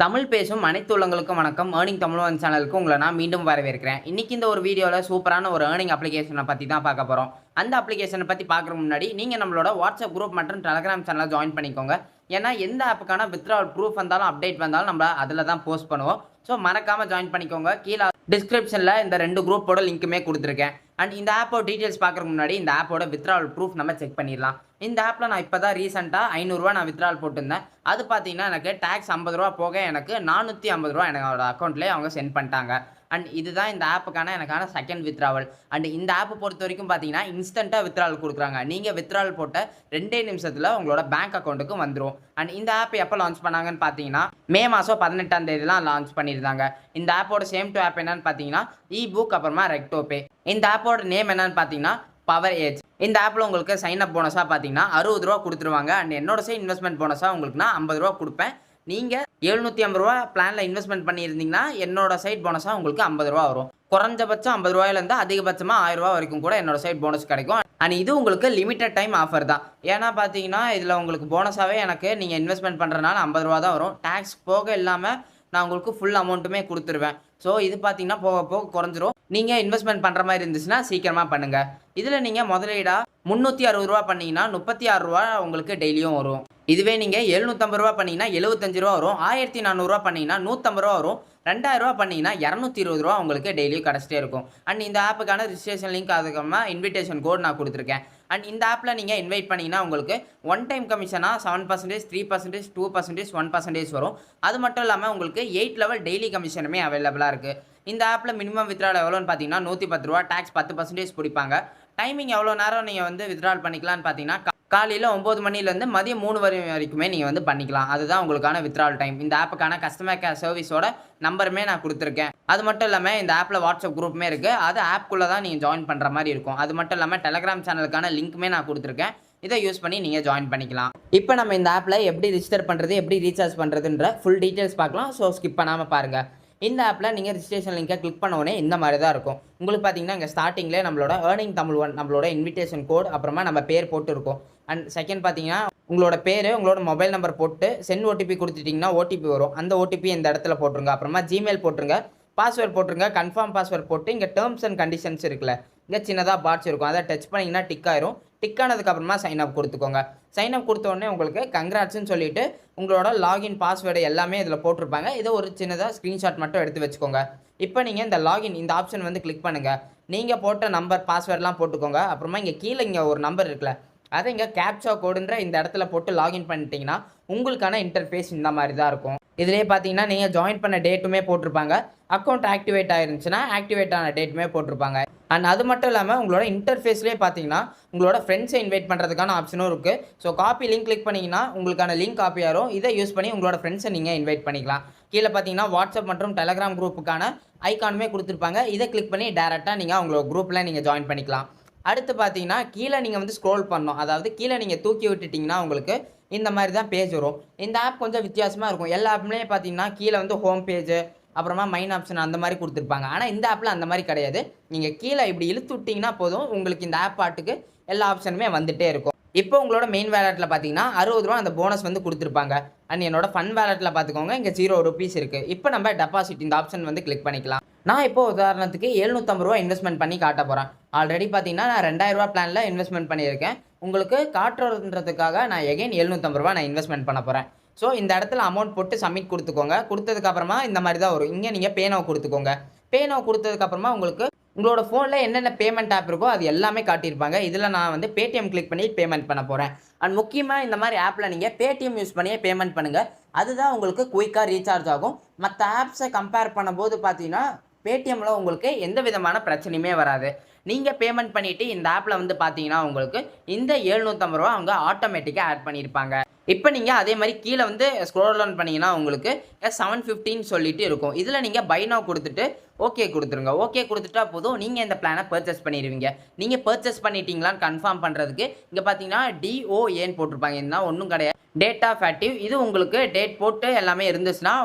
தமிழ் பேசும் அனைத்து உள்ளங்களுக்கும் வணக்கம். ஏர்னிங் தமிழ் சேனலுக்கு உங்களை நான் மீண்டும் வரவேற்கிறேன். இன்னைக்கு இந்த ஒரு வீடியோவில் சூப்பரான ஒரு ஏர்னிங் அப்ளிகேஷனை பற்றி தான் பார்க்க போகிறோம். அந்த அப்ளிகேஷனை பற்றி பார்க்குறதுக்கு முன்னாடி நீங்கள் நம்மளோட வாட்ஸ்அப் குரூப் மற்றும் டெலகிராம் சேனலை ஜாயின் பண்ணிக்கோங்க. ஏன்னா எந்த ஆப்புக்கான வித்ட்ராவல் ப்ரூஃப் வந்தாலும் அப்டேட் வந்தாலும் நம்ம அதில் தான் போஸ்ட் பண்ணுவோம். ஸோ மறக்காமல் ஜாயின் பண்ணிக்கோங்க. கீழே டிஸ்கிரிப்ஷனில் இந்த 2 குரூப்போட லிங்க்குமே கொடுத்துருக்கேன். அண்ட் இந்த ஆப்போட டீட்டெயில்ஸ் பார்க்குறதுக்கு முன்னாடி இந்த ஆப்போட வித்ட்ராவல் ப்ரூஃப் நம்ம செக் பண்ணிடலாம். இந்த ஆப்பில் நான் இப்போ தான் ரீசெண்டாக ₹500 நான் வித்ட்ராவல் போட்டிருந்தேன். அது பார்த்தீங்கன்னா எனக்கு டேக்ஸ் ₹50 போக எனக்கு ₹450 என்னோட அக்கௌண்ட்லேயே அவங்க சென்ட் பண்ணிட்டாங்க. அண்ட் இதுதான் இந்த ஆப்புக்கான எனக்கான செகண்ட் வித்ட்ராவல். அண்ட் இந்த ஆப்பை பொறுத்த வரைக்கும் பார்த்தீங்கன்னா இன்ஸ்டண்ட்டாக வித்ட்ராவல் கொடுக்குறாங்க. நீங்கள் வித்ட்ராவல் போட்ட 2 நிமிஷத்தில் உங்களோட பேங்க் அக்கௌண்ட்டுக்கு வந்துடும். அண்ட் இந்த ஆப் எப்போ லான்ச் பண்ணாங்கன்னு பார்த்தீங்கன்னா மே மாதம் 18ஆம் தேதிலாம் லான்ச் பண்ணியிருந்தாங்க. இந்த ஆப்போட சேம் டு ஆப் என்னன்னு பார்த்தீங்கன்னா இபுக் அப்புறமா ரெக்டோபே. இந்த ஆப்போட நேம் என்னன்னு பார்த்தீங்கன்னா பவர் ஏஜ். இந்த ஆப்பில் உங்களுக்கு சைன் அப் போனஸாக பார்த்தீங்கன்னா ₹60 கொடுத்துருவாங்க. அண்ட் என்னோட சைட் இன்வெஸ்ட்மெண்ட் போனஸாக உங்களுக்கு நான் ₹50 கொடுப்பேன். நீங்கள் ₹750 பிளானில் இன்வெஸ்ட்மெண்ட் பண்ணியிருந்தீங்கன்னா என்னோட சைட் போனஸாக உங்களுக்கு ₹50 வரும். குறைஞ்சபட்சம் ₹50 அதிகபட்சமாக ₹1000 வரைக்கும் கூட என்னோட சைட் போனஸ் கிடைக்கும். அண்ட் இது உங்களுக்கு லிமிட்டட் டைம் ஆஃபர் தான். ஏன்னா பார்த்தீங்கன்னா இதில் உங்களுக்கு போனஸாகவே எனக்கு நீங்கள் இன்வெஸ்ட்மெண்ட் பண்ணுறதுனால ₹50 தான் வரும். டேக்ஸ் போக இல்லாமல் நான் உங்களுக்கு ஃபுல் அமௌண்ட்டுமே கொடுத்துருவேன். ஸோ இது பார்த்தீங்கன்னா போக போக குறைஞ்சிரும். நீங்கள் இன்வெஸ்ட்மெண்ட் பண்ணுற மாதிரி இருந்துச்சுன்னா சீக்கிரமாக பண்ணுங்கள். இதில் நீங்கள் முதலீடாக ₹360 பண்ணீங்கன்னா ₹36 உங்களுக்கு டெய்லியும் வரும். இதுவே நீங்கள் ₹750 பண்ணீங்கன்னா ₹75 வரும். ₹1400 பண்ணீங்கன்னா ₹150 வரும். ₹2000 பண்ணீங்கன்னா ₹220 உங்களுக்கு டெய்லியும் கிடச்சிட்டே இருக்கும். அண்ட் இந்த ஆப்புக்கான ரிஜிஸ்ட்ரேஷன் லிங்க் அதுக்கப்புறமா இன்விடேஷன் கோட் நான் கொடுத்துருக்கேன். அண்ட் இந்த ஆப்பில் நீங்கள் இன்வைட் பண்ணிங்கன்னா உங்களுக்கு ஒன் டைம் கமிஷனாக 7%, 3%, 2%, 1% வரும். அது மட்டும் இல்லாமல் உங்களுக்கு 8 லெவல் டெய்லி கமிஷனுமே அவைலபிளாக இருக்குது. இந்த ஆப்பில் மினிமம் வித்ட்ரால் எவ்வளோன்னு பார்த்தீங்கன்னா ₹110, டேக்ஸ் 10% பிடிப்பாங்க. டைமிங் எவ்வளோ நேரம் நீங்கள் வித்ட்ரால் பண்ணிக்கலான்னு பார்த்தீங்கன்னா காலையில் 9 மணிலேருந்து மதியம் 3 வரைக்குமே நீங்கள் பண்ணிக்கலாம். அதுதான் உங்களுக்கான வித்ட்ரால் டைம். இந்த ஆப்புக்கான கஸ்டமர் கேர் சர்வீஸோட நம்பருமே நான் கொடுத்துருக்கேன். அது மட்டும் இல்லாமல் இந்த ஆப்பில் வாட்ஸ்அப் குரூப்புமே இருக்குது. அது ஆப்குள்ளே தான் நீங்கள் ஜாயின் பண்ணுற மாதிரி இருக்கும். அது மட்டும் இல்லாமல் டெலகிராம் சேனலுக்கான லிங்க்குமே நான் கொடுத்துருக்கேன். இதை யூஸ் பண்ணி நீங்கள் ஜாயின் பண்ணிக்கலாம். இப்போ நம்ம இந்த ஆப்பில் எப்படி ரிஜிஸ்டர் பண்ணுறது, எப்படி ரீசார்ஜ் பண்ணுறதுன்ற ஃபுல் டீட்டெயில்ஸ் பார்க்கலாம். ஸோ ஸ்கிப் பண்ணாமல் பாருங்கள். இந்த ஆப்பில் நீங்கள் ரிஜிஸ்ட்ரேஷன் லிங்கை கிளிக் பண்ண உடனே இந்த மாதிரி தான் இருக்கும். உங்களுக்கு பார்த்தீங்கன்னா இங்கே ஸ்டார்டிங்லேயே நம்மளோட ஏர்னிங் தமிழ் நம்மளோட இன்விடேஷன் கோட் அப்புறமா நம்ம பேர் போட்டு இருக்கும். அண்ட் செகண்ட் பார்த்தீங்கன்னா உங்களோட பேர், உங்களோட மொபைல் நம்பர் போட்டு சென்ட் ஓடிபி கொடுத்துட்டிங்கன்னா ஓடிபி வரும். அந்த ஓடிபி இந்த இடத்துல போட்டுருங்க. அப்புறமா ஜிமெயில் போட்டுருங்க, பாஸ்வேர்ட் போட்டுருங்க, கன்ஃபார்ம் பாஸ்வேர்ட் போட்டு இங்கே டேர்ம்ஸ் அண்ட் கண்டிஷன்ஸ் இருக்குல்ல, இங்கே சின்னதாக பாட்ஸ் இருக்கும். அதை டச் பண்ணிங்கன்னா டிக் ஆயிரும். டிக் ஆனதுக்கப்புறமா சைன் அப் கொடுத்துக்கோங்க. சைன் அப் கொடுத்த உடனே உங்களுக்கு கங்க்ராட்ஸ்ன்னு சொல்லிட்டு உங்களோட லாகின் பாஸ்வேர்டு எல்லாமே இதில் போட்டிருப்பாங்க. இதை ஒரு சின்னதாக ஸ்க்ரீன்ஷாட் மட்டும் எடுத்து வச்சுக்கோங்க. இப்போ நீங்கள் இந்த லாகின் இந்த ஆப்ஷன் கிளிக் பண்ணுங்கள். நீங்கள் போட்ட நம்பர் பாஸ்வேர்டெலாம் போட்டுக்கோங்க. அப்புறமா இங்கே கீழே இங்கே ஒரு நம்பர் இருக்குல்ல, அதை இங்கே கேப்சா கோடுன்ற இந்த இடத்துல போட்டு லாகின் பண்ணிட்டீங்கன்னா உங்களுக்கான இன்டர்ஃபேஸ் இந்த மாதிரி தான் இருக்கும். இதிலே பார்த்தீங்கன்னா நீங்கள் ஜாயின் பண்ண டேட்டுமே போட்டிருப்பாங்க. அக்கௌண்ட் ஆக்டிவேட் ஆயிருந்துச்சுன்னா ஆக்டிவேட் ஆன டேட்டுமே போட்டிருப்பாங்க. அண்ட் அது மட்டும் இல்லாமல் உங்களோட இன்டர்ஃபேஸ்லேயே பார்த்தீங்கன்னா உங்களோட ஃப்ரெண்ட்ஸை இன்வைட் பண்ணுறதுக்கான ஆப்ஷனும் இருக்குது. ஸோ காப்பி லிங்க் கிளிக் பண்ணிங்கன்னா உங்களுக்கான லிங்க் காப்பி ஆகும். இதை யூஸ் பண்ணி உங்களோட ஃப்ரெண்ட்ஸை நீங்கள் இன்வைட் பண்ணிக்கலாம். கீழே பார்த்தீங்கன்னா வாட்ஸ்அப் மற்றும் டெலகிராம் குரூப்புக்கான ஐக்கானுமே கொடுத்துருப்பாங்க. இதை கிளிக் பண்ணி டேரெக்டாக நீங்கள் உங்களோட குரூப்பில் நீங்கள் ஜாயின் பண்ணிக்கலாம். அடுத்து பார்த்தீங்கன்னா கீழே நீங்கள் ஸ்க்ரோல் பண்ணணும். அதாவது கீழே நீங்கள் தூக்கி விட்டுட்டிங்கன்னா உங்களுக்கு இந்த மாதிரி தான் பேஜ் வரும். இந்த ஆப் கொஞ்சம் வித்தியாசமாக இருக்கும். எல்லா ஆப்லேயும் பார்த்தீங்கன்னா கீழே ஹோம் பேஜ் அப்புறமா மைன் ஆப்ஷன் அந்த மாதிரி கொடுத்துருப்பாங்க. ஆனால் இந்த ஆப்பில் அந்த மாதிரி கிடையாது. நீங்கள் கீழே இப்படி இழுத்து விட்டிங்கன்னா போதும், உங்களுக்கு இந்த ஆப் பாட்டுக்கு எல்லா ஆப்ஷனுமே வந்துகிட்டே இருக்கும். இப்போ உங்களோட மெயின் வேலெட்டில் பார்த்தீங்கன்னா ₹60 அந்த போனஸ் கொடுத்துருப்பாங்க. அண்ட் என்னோட ஃபன் வேலெட்டில் பார்த்துக்கோங்க, இங்கே ₹0 இருக்குது. இப்போ நம்ம டெபாசிட் இந்த ஆப்ஷன் கிளிக் பண்ணிக்கலாம். நான் இப்போ உதாரணத்துக்கு ₹750 இன்வெஸ்ட்மெண்ட் பண்ணி காட்ட போகிறேன். ஆல்ரெடி பார்த்தீங்கன்னா நான் ₹2000 பிளானில் இன்வெஸ்ட்மெண்ட் பண்ணியிருக்கேன். உங்களுக்கு காட்டுறதுன்றதுக்காக நான் எகைன் ₹750 நான் இன்வெஸ்ட்மெண்ட் பண்ண போகிறேன். ஸோ இந்த இடத்துல அமௌண்ட் போட்டு சப்மிட் கொடுத்துக்கோங்க. கொடுத்ததுக்கப்புறமா இந்த மாதிரி தான் வரும். இங்கே நீங்கள் பே நவ் கொடுத்துக்கோங்க. பே நவ் கொடுத்ததுக்கப்புறமா உங்களுக்கு உங்களோட ஃபோனில் என்னென்ன பேமெண்ட் ஆப் இருக்கோ அது எல்லாமே காட்டியிருப்பாங்க. இதில் நான் பேடிஎம் கிளிக் பண்ணி பேமெண்ட் பண்ண போகிறேன். அண்ட் முக்கியமாக இந்த மாதிரி ஆப்பில் நீங்கள் பேடிஎம் யூஸ் பண்ணியே பேமெண்ட் பண்ணுங்கள். அதுதான் உங்களுக்கு குயிக்காக ரீசார்ஜ் ஆகும். மற்ற ஆப்ஸை கம்பேர் பண்ணும்போது பார்த்தீங்கன்னா பேடிஎம்மில் உங்களுக்கு எந்த விதமான பிரச்சனையுமே வராது. நீங்கள் பேமெண்ட் பண்ணிவிட்டு இந்த ஆப்பில் பார்த்தீங்கன்னா உங்களுக்கு இந்த ₹750 அவங்க ஆட்டோமேட்டிக்காக ஆட் பண்ணியிருப்பாங்க. இப்போ நீங்கள் அதே மாதிரி கீழே ஸ்க்ரோல் டவுன் பண்ணிங்கன்னா உங்களுக்கு 715 சொல்லிட்டு இருக்கும். இதில் நீங்கள் பை நவ் கொடுத்துட்டு ஓகே கொடுத்துருங்க. ஓகே கொடுத்துட்டா போதும், நீங்கள் இந்த பிளானை பர்ச்சேஸ் பண்ணிடுவீங்க. நீங்கள் பர்ச்சேஸ் பண்ணிட்டீங்களான்னு கன்ஃபார்ம் பண்ணுறதுக்கு இங்கே பார்த்தீங்கன்னா DOAன்னு போட்டிருப்பாங்க. இதுதான் ஒன்றும் கிடையாது, டேட் ஆஃப் ஆக்டிவ். இது உங்களுக்கு டேட் போட்டு எல்லாமே இருந்துச்சுன்னா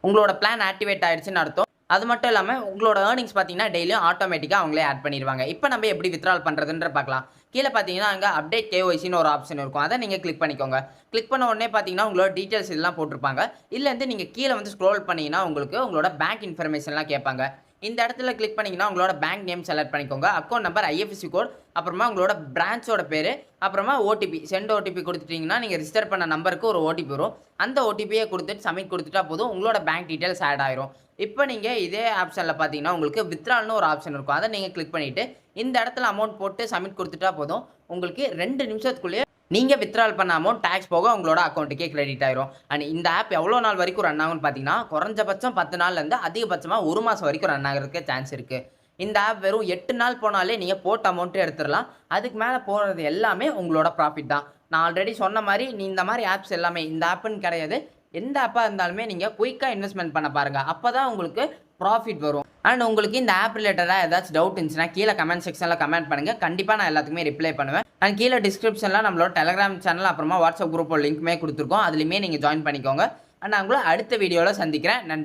உங்களோட பிளான் ஆக்டிவேட் ஆகிடுச்சுன்னு அர்த்தம். அது மட்டும் இல்லாம உங்களோட ஏர்னிங்ஸ் பார்த்தீங்கன்னா டெய்லியும் ஆட்டோமேட்டிக்கா அவங்களே ஆட் பண்ணிருவாங்க. இப்போ நம்ம எப்படி வித்ட்ரால் பண்றதுன்ற பார்க்கலாம். கீழ பார்த்தீங்கன்னா அங்க அப்டேட் கேஒய்சின்னு ஒரு ஆப்ஷன் இருக்கும். அத நீங்க கிளிக் பண்ணிக்கோங்க. கிளிக் பண்ண உடனே பார்த்தீங்கன்னா உங்களோட டீடைல்ஸ் இதெல்லாம் போட்டிருப்பாங்க. இல்ல வந்து நீங்க கீழ வந்து ஸ்க்ரோல் பண்ணீங்கன்னா உங்களுக்கு உங்களோட பேங்க் இன்ஃபர்மேஷன்லாம் கேட்பாங்க. இந்த இடத்துல கிளிக் பண்ணீங்கன்னா உங்களோட பேங்க் நேம் செலக்ட் பண்ணிக்கோங்க. அக்கவுண்ட் நம்பர், ஐஎஃப்எஸ்சி கோட், அப்புறமா உங்களோட பிரான்ச்சோட பேரு, அப்புறமா ஓடிபி சென்ட் ஓடிபி குடுத்துட்டீங்கன்னா நீங்க ரிஜிஸ்டர் பண்ண நம்பருக்கு ஒரு ஓடிபி வரும். அந்த ஓடிபிய குடுத்துட்டு சப்மிட் குடுத்துட்டா போதும். உங்களோட பேங்க் டீடைல்ஸ் ஆட் ஆயிரும். இப்போ நீங்க இதே ஆப்ஷன்ல பார்த்தீங்கன்னா உங்களுக்கு வித்ட்ரால்னு ஒரு ஆப்ஷன் இருக்கும். அத நீங்க கிளிக் பண்ணிட்டு இந்த இடத்துல அமௌண்ட் போட்டு சப்மிட் குடுத்துட்டா போதும். உங்களுக்கு 2 நிமிஷத்துக்குள்ளயே நீங்க வித்ட்ரால் பண்ண அமௌண்ட் டாக்ஸ் போக உங்களோட அக்கவுண்ட்க்கே கிரெடிட் ஆயிரும். அண்ட் இந்த ஆப் எவ்வளோ நாள் வரைக்கும் ரன் ஆகும்னு பார்த்தீங்கன்னா, குறைஞ்சபட்சம் 10 நாள்ல இருந்து அதிகபட்சமா 1 மாசம் வரைக்கும் ரன் ஆகுறதுக்கு சான்ஸ் இருக்கு. இந்த ஆப் வெறும் 8 நாள் போனாலே நீங்க போட்ட அமௌண்ட்டே எடுத்துறலாம். அதுக்கு மேல போறது எல்லாமே உங்களோட ப்ராஃபிட் தான். நான் ஆல்ரெடி சொன்ன மாரி இந்த மாரி ஆப்ஸ் எல்லாமே இந்த ஆப்ன்னு கிடையாது. எந்த ஆப்பா இருந்தாலுமே நீங்க குயிக்கா இன்வெஸ்ட்மென்ட் பண்ண பாருங்க. அப்பதான் உங்களுக்கு ப்ராஃபிட் வரும். அண்ட் உங்களுக்கு இந்த ஆப் ரிலேட்டடா ஏதாச்சும் டவுட் இருந்துச்சுன்னா கீழ கமெண்ட் செக்ஷன்ல கமெண்ட் பண்ணுங்க. கண்டிப்பா நான் எல்லாத்துக்குமே ரிப்ளை பண்ணுவேன். அண்ட் கீழ டிஸ்கிரிப்ஷன்ல நம்மளோட டெலகிராம் சேனல் அப்புறமா வாட்ஸ்அப் குரூப்போட லிங்க்குமே குடுத்துருக்கோம். அதுலயுமே நீங்க ஜாயின் பண்ணிக்கோங்க. அண்ட் நான் உங்கள அடுத்த வீடியோல சந்திக்கிறேன். நன்றி.